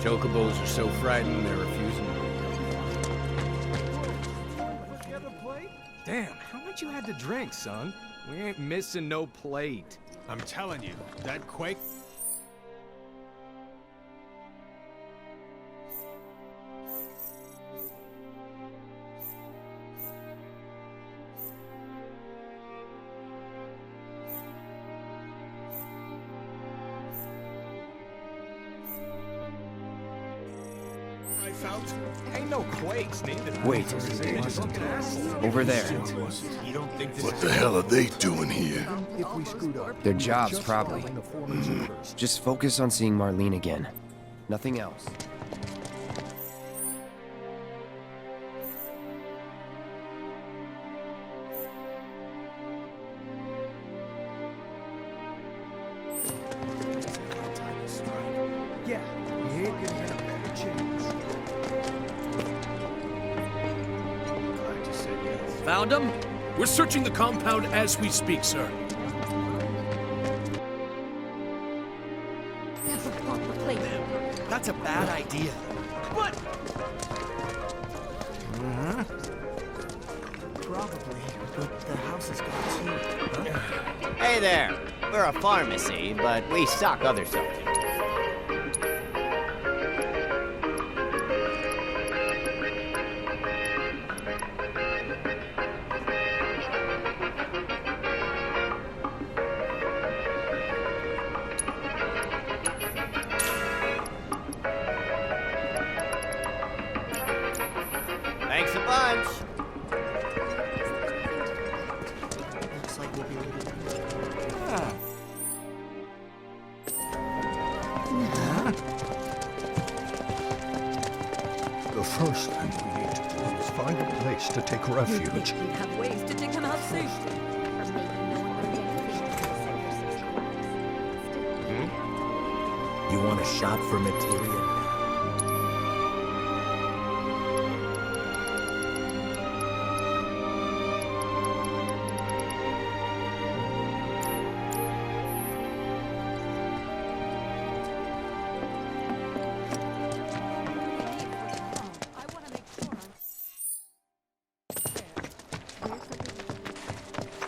Chocobos are so frightened they're refusing to. Damn, how much you had to drink, son? We ain't missing no plate. I'm telling you, that Quake... Ain't no quakes neither. Wait. Over there. You don't think this What the hell are they doing here? Their jobs, probably. Just focus on seeing Marlene again. Nothing else. Found him? We're searching the compound as we speak, sir. That's a bad idea. What? Probably, but the house has got too. Hey there. We're a pharmacy, but we stock other stuff too. Thanks a bunch. Looks like we'll be leaving. The first thing we need to do is find a place to take refuge. We have ways to dig him out safely. You want a shot for materia?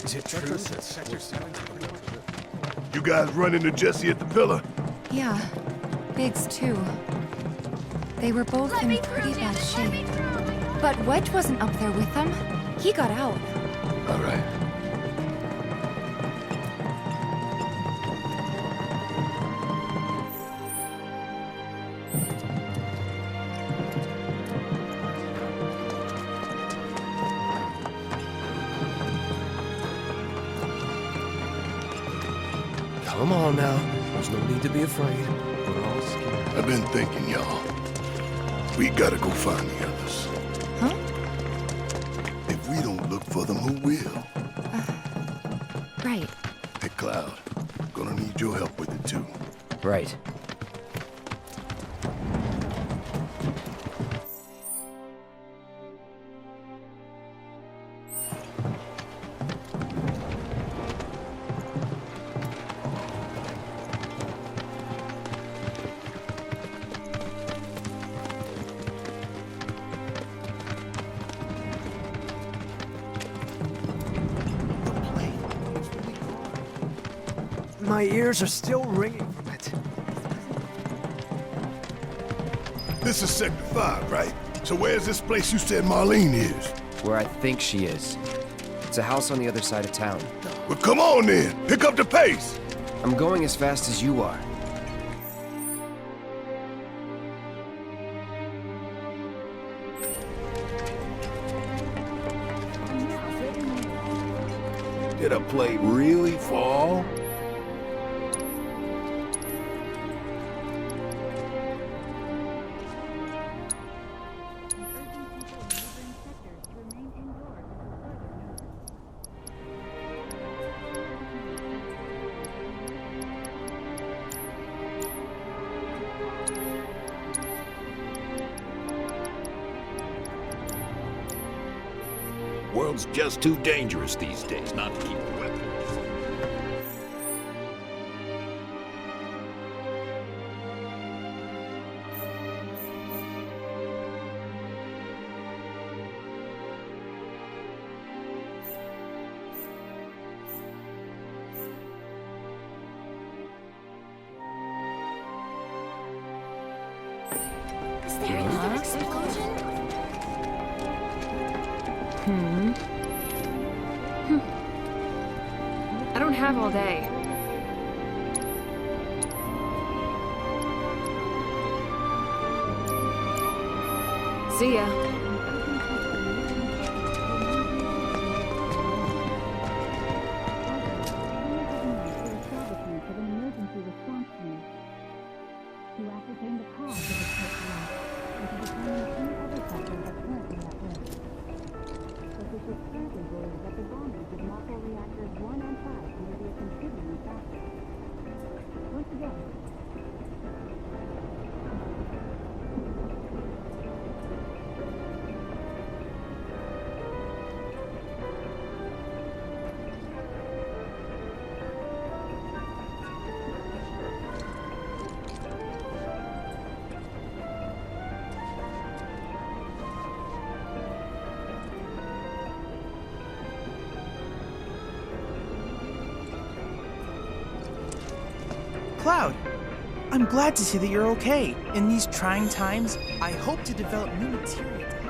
Is it true that Sector 7... You guys run into Jesse at the pillar? Yeah, Biggs too. They were both in pretty bad shape. But Wedge wasn't up there with them. He got out. All right. Come on now. There's no need to be afraid. We're all scared. I've been thinking, y'all. We gotta go find the others. Huh? If we don't look for them, who will? Right. Hey, Cloud. Gonna need your help with it, too. Right. My ears are still ringing from it. This is Sector 5, right? So where's this place you said Marlene is? Where I think she is. It's a house on the other side of town. Well, come on then. Pick up the pace. I'm going as fast as you are. Did a plate really fall? World's just too dangerous these days not to keep a weapon. they? See ya. Cloud, I'm glad to see that you're okay. In these trying times, I hope to develop new material to help.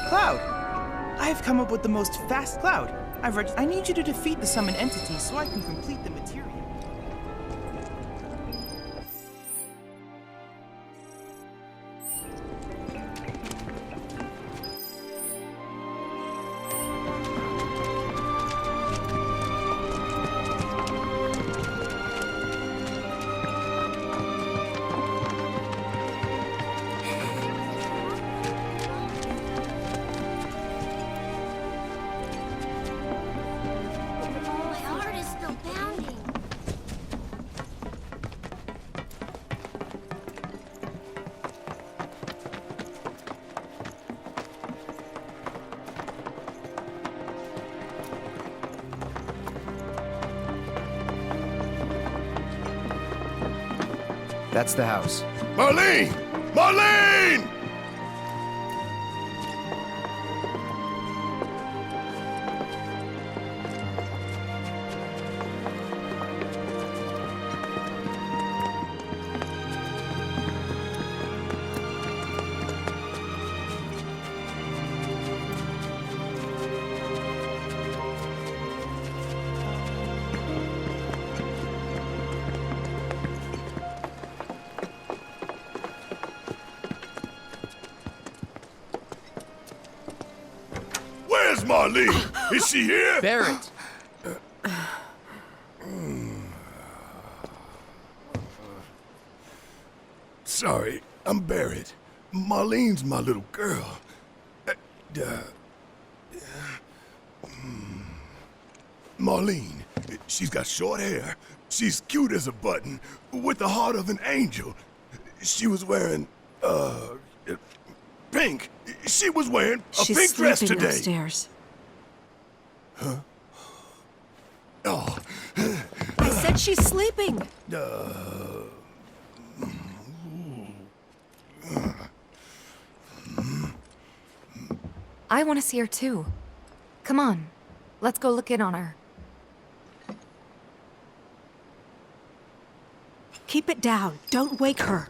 Cloud! I've come up with the most fast Cloud. I need you to defeat the summoned entity so I can complete the material. That's the house. Marlene! Marlene! Where's Marlene? Is she here? Barrett! Sorry, I'm Barrett. Marlene's my little girl. Marlene, she's got short hair, She's cute as a button, with the heart of an angel. She was wearing, pink. She was wearing a pink dress She's sleeping today. upstairs. Huh? Oh. I said she's sleeping. I want to see her too. Come on, let's go look in on her. Keep it down. Don't wake her.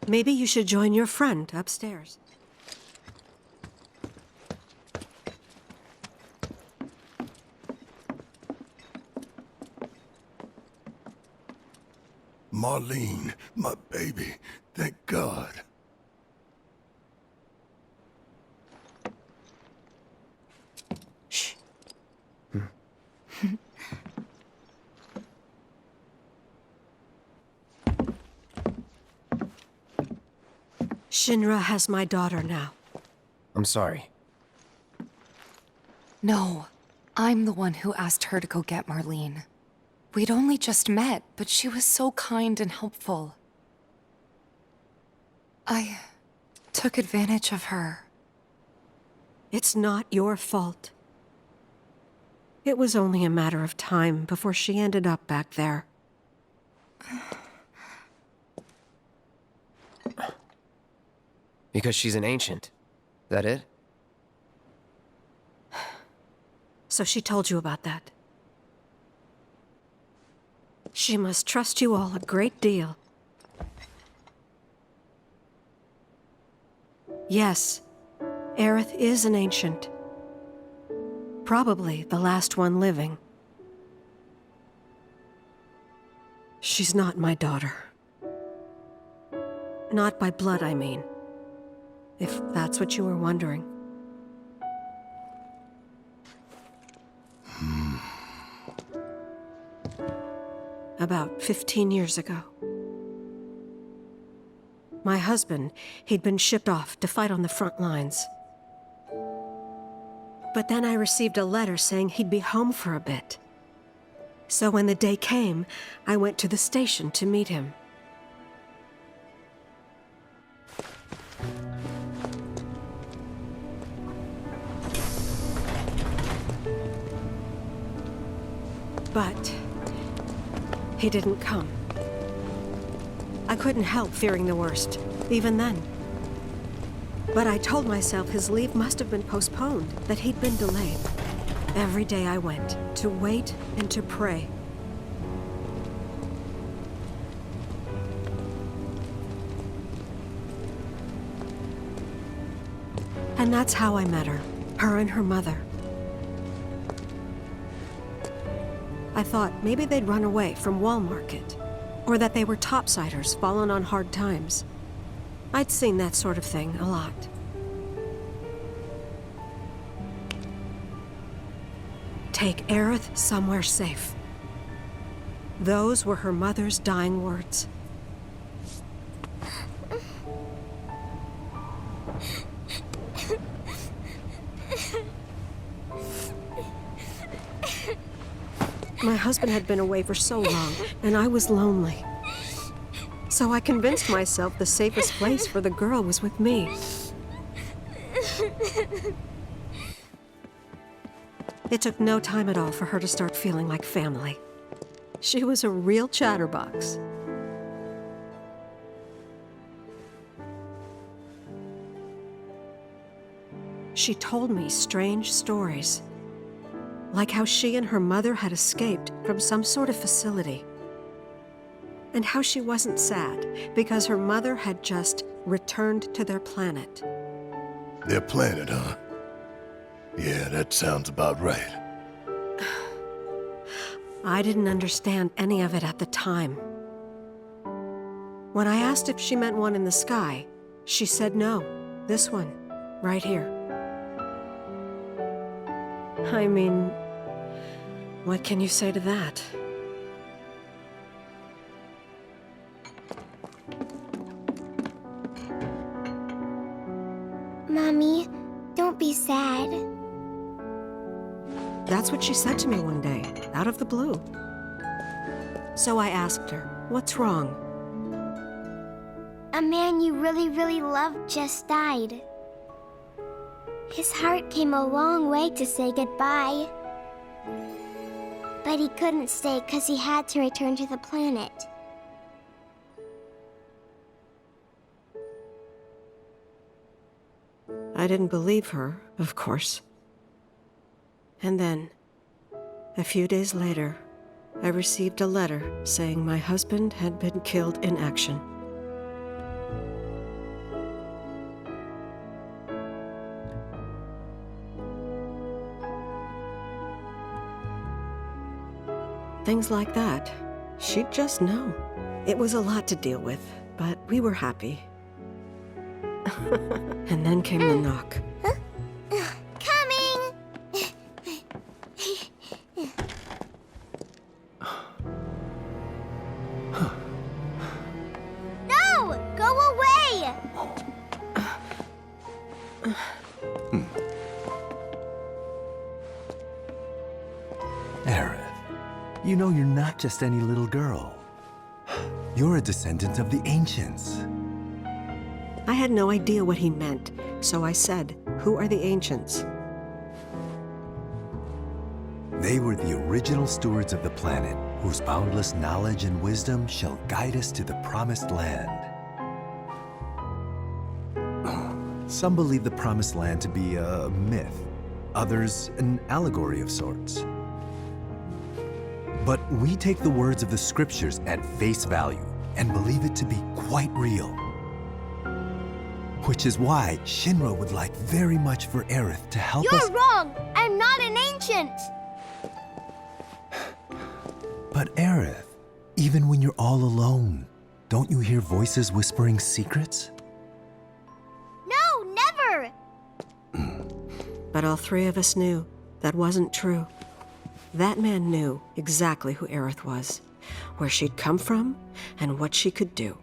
Maybe you should join your friend upstairs. Marlene, my baby. Thank God. Shh. Shinra has my daughter now. I'm sorry. No, I'm the one who asked her to go get Marlene. We'd only just met, but she was so kind and helpful. I took advantage of her. It's not your fault. It was only a matter of time before she ended up back there. Because she's an ancient. That it? So she told you about that. She must trust you all a great deal. Yes, Aerith is an ancient. Probably the last one living. She's not my daughter. Not by blood, I mean. If that's what you were wondering. About 15 years ago. My husband, he'd been shipped off to fight on the front lines. But then I received a letter saying he'd be home for a bit. So when the day came, I went to the station to meet him. But he didn't come. I couldn't help fearing the worst, even then. But I told myself his leave must have been postponed, that he'd been delayed. Every day I went, to wait and to pray. And that's how I met her and her mother. I thought maybe they'd run away from Wall Market, or that they were topsiders fallen on hard times. I'd seen that sort of thing a lot. Take Aerith somewhere safe. Those were her mother's dying words. My husband had been away for so long, and I was lonely. So I convinced myself the safest place for the girl was with me. It took no time at all for her to start feeling like family. She was a real chatterbox. She told me strange stories. Like how she and her mother had escaped from some sort of facility. and how she wasn't sad because her mother had just returned to their planet. Their planet, huh? Yeah, that sounds about right. I didn't understand any of it at the time. When I asked if she meant one in the sky, she said no. This one, right here. I mean, what can you say to that? Mommy, don't be sad. That's what she said to me one day, out of the blue. So I asked her, what's wrong? A man you really, really loved just died. His heart came a long way to say goodbye. But he couldn't stay because he had to return to the planet. I didn't believe her, of course. And then, a few days later, I received a letter saying my husband had been killed in action. Things like that, she'd just know. It was a lot to deal with, but we were happy. And then came the knock. Coming! No! Go away! Aerith, you know you're not just any little girl. You're a descendant of the Ancients. I had no idea what he meant, so I said, "Who are the Ancients?" They were the original stewards of the planet, whose boundless knowledge and wisdom shall guide us to the promised land. Some believe the promised land to be a myth, others an allegory of sorts. But we take the words of the scriptures at face value and believe it to be quite real. Which is why Shinra would like very much for Aerith to help us— You're wrong! I'm not an ancient! But Aerith, even when you're all alone, don't you hear voices whispering secrets? No, never! But all three of us knew that wasn't true. That man knew exactly who Aerith was, where she'd come from, and what she could do.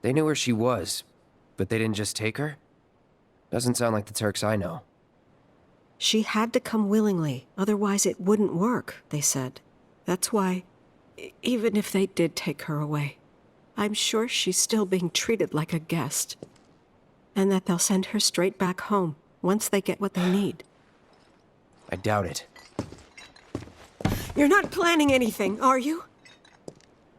They knew where she was, but they didn't just take her? Doesn't sound like the Turks I know. She had to come willingly, otherwise it wouldn't work, they said. That's why, even if they did take her away, I'm sure she's still being treated like a guest. And that they'll send her straight back home once they get what they need. I doubt it. You're not planning anything, are you?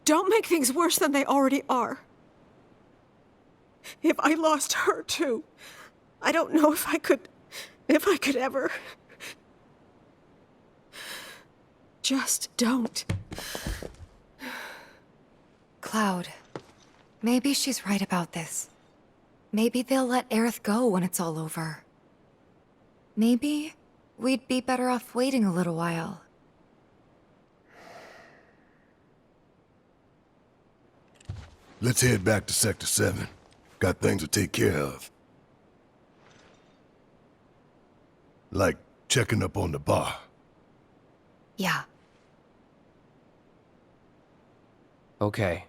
Don't make things worse than they already are. If I lost her too, I don't know if I could ever. Just don't. Cloud, maybe she's right about this. Maybe they'll let Aerith go when it's all over. Maybe we'd be better off waiting a little while. Let's head back to Sector 7. Got things to take care of. Like checking up on the bar. Yeah. Okay.